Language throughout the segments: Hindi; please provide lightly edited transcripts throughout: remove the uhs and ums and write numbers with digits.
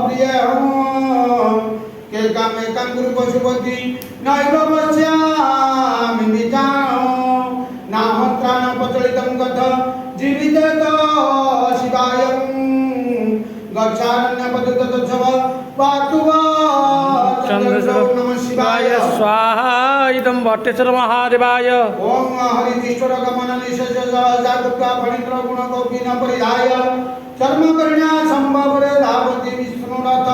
प्रिय के कामे कंगुरु पशुपति नैव पश्यामि विजानो नामत्राण प्रचलितं कथ जीवितेत शिवायं गच्छारण्य पदतत्सव पातुवा चन्द्रशोक नमः शिवाय स्वाहा इदं वटेश्वर महादेवाय ओम हरितीश्वर गमन निशेष जागृत्वा फणित्र गुण कौपिन परिधाय कर्मकर्ण्या संभवरे धावति विष्णुनाथ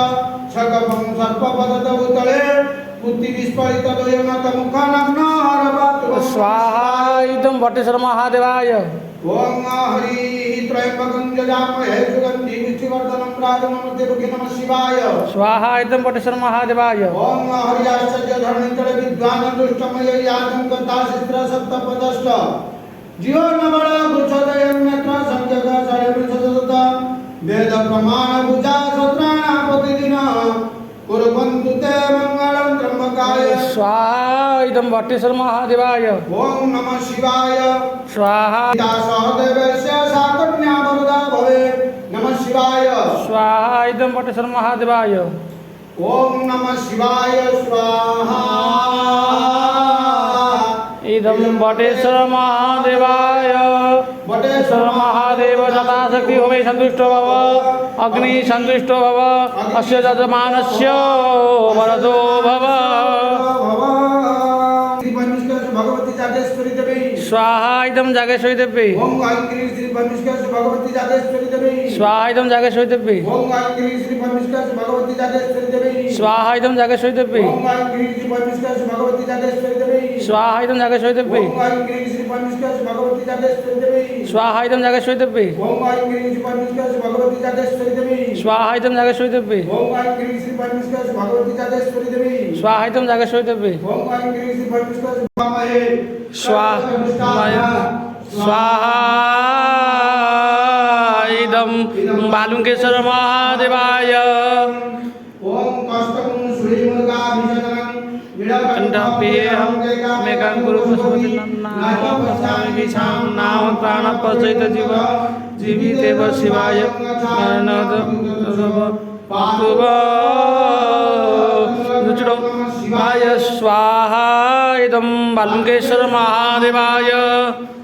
शकपं सर्पपदत उतले बुद्धि विस्फलित द्वयनाथ मुखानग्न हरवातु स्वाहा इदं वटेश्वर महादेवाय ओम हरि त्रयंबकं यजामहे सुगंधि पुष्टिवर्धनं राजनमस्ते नमः शिवाय स्वाहा इदं वटेश्वर महादेवाय ओम हरि आश्चर्य धरणीतले विद्वान दुष्टमय यादं कथा शिस्त्र सप्तपदष्ट जीवन बळ गुच्छदयं नेत्र संजग सयविसदत वेद प्रमाण पूजा सत्राणा प्रतिदिन कुर्वन्तु ते मंगलं त्र्यंबकाय स्वाहा इदं वटेश्वर महादेवाय ओम नमः शिवाय स्वाहा सहदेवस्य साकन्या वरदा भवे नमः शिवाय स्वाहा इदं वटेश्वर महादेवाय ओम नमः शिवाय स्वाहा इदं वटेश्वर महादेवाय वटेश्वर महादेव यथाशक्ति होमे सन्तुष्टो भव अग्नि सन्तुष्टो भव अस्य यजमानस्य वरदो भव भगवती जागेश्वरी देवी स्वाहा इदं जागेश्वरी देवी ओम गायत्री श्री परमेश्वर भगवती जागेश्वरी देवी स्वाहा इदं जागेश्वरी देवी ओम गायत्री श्री परमेश्वर भगवती जागेश्वरी देवी स्वाहा इदं जागेश्वरी देवी ओम गायत्री श्री परमेश्वर भगवती जागेश्वरी देवी स्वाहा इदं जागेश्वरी देवी ओम गायत्री श्री परमेश्वर भगवती जागेश्वरी देवी स्वाहा इदं जागेश्वरी देवी ओम गायत्री श्री परमेश्वर भगवती जागेश्वरी देवी स्वाहा इदं जागेश्वरी देवी ओम गायत्री श्री परमेश्वर भगवती जागेश्वरी देवी स्वाहा इदं जागेश्वरी देवी ओम गायत्री श्री परमेश्वर स्वामहे स्वाहा इदं बालुकेश्वर महादेवाय ओम कष्टकं श्रीमुर्गाभिषेकं कंठपेयं मेघं गुरु पशुपति नाम प्राण प्रचलित जीव जीवितेव शिवाय शिवाय स्वाहा इदं बालुकेश्वर महादेवाय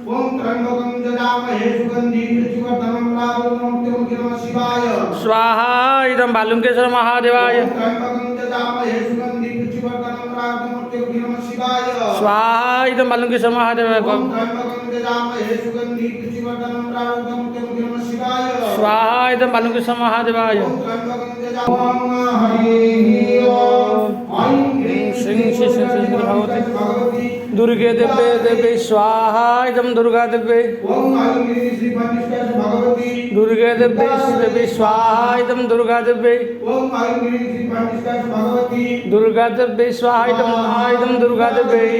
ओम त्र्यंबकं यजामहे सुगंधि पुष्टिवर्धनं राजनमस्ते नमः शिवाय स्वाहा इदं बालुकेश्वर महादेवाय त्र्यंबकं यजामहे सुगंधि पुष्टिवर्धनं राजनमस्ते नमः शिवाय स्वाहा इदं बालुकेश्वर महादेवाय ओम त्र्यंबकं यजामहे सुगंधि पुष्टिवर्धनं राजनमस्ते नमः शिवाय स्वाहा इदं बालुकेश्वर महादेवाय ओम त्र्यंबकं यजामहे हरि ओम ऐं ह्रीं श्रीं श्री भगवती भगवती दुर्गे देवे देवी स्वाहा इदं दुर्गा देवी ओम ऐं ह्रीं श्री परमेश्वर भगवती दुर्गे देवी देवी स्वाहा इदं दुर्गा देवी ओम ऐं ह्रीं श्री परमेश्वर भगवती दुर्गा देवी स्वाहा इदं दुर्गा देवी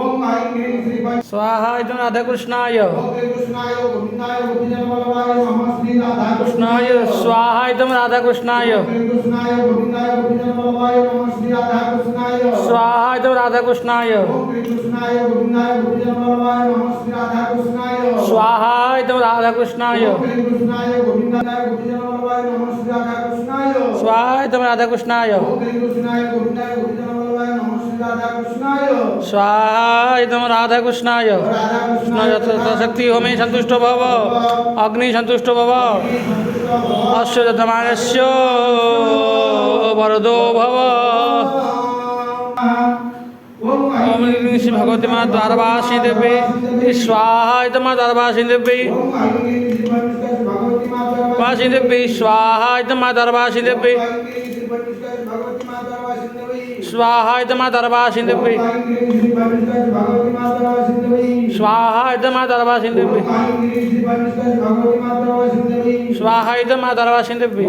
ओम ऐं ह्रीं श्री स्वाहा इदं राधाकृष्णाय ओम श्री कृष्णाय गोविंदाय गोपीजनवल्लभाय नमः श्री राधाकृष्णाय कृष्णाय स्वाहा इदं राधाकृष्णाय श्री कृष्णाय गोविंदाय गोपीजनवल्लभाय नमः श्री राधाकृष्णाय स्वाहा इदं राधाकृष्णाय ओम श्री कृष्णाय गोविंदाय गोपीजनवल्लभाय नमः श्री राधाकृष्णाय स्वाहा इदं राधाकृष्णाय ओम श्री कृष्णाय गोविंदाय गोपीजनवल्लभाय नमः श्री राधाकृष्णाय स्वाहा इदं राधाकृष्णाय ओम श्री कृष्णाय गोविंदाय गोपीजनवल्लभाय नमः श्री राधाकृष्णाय स्वाहा इदं राधाकृष्णाय यथाशक्ति होमे सन्तुष्टो भव अग्नि सन्तुष्टो भव अस्य यजमानस्य वरदो भव ओम श्री भगवती माँ द्वारवासी देवी स्वाहा इदं माँ द्वारवासी देवी वासी देवी स्वाहा इदं माँ द्वारवासी देवी स्वाहा इदं माँ द्वारवासी देवी स्वाहा इदं माँ द्वारवासी देवी स्वाहा इदं माँ द्वारवासी देवी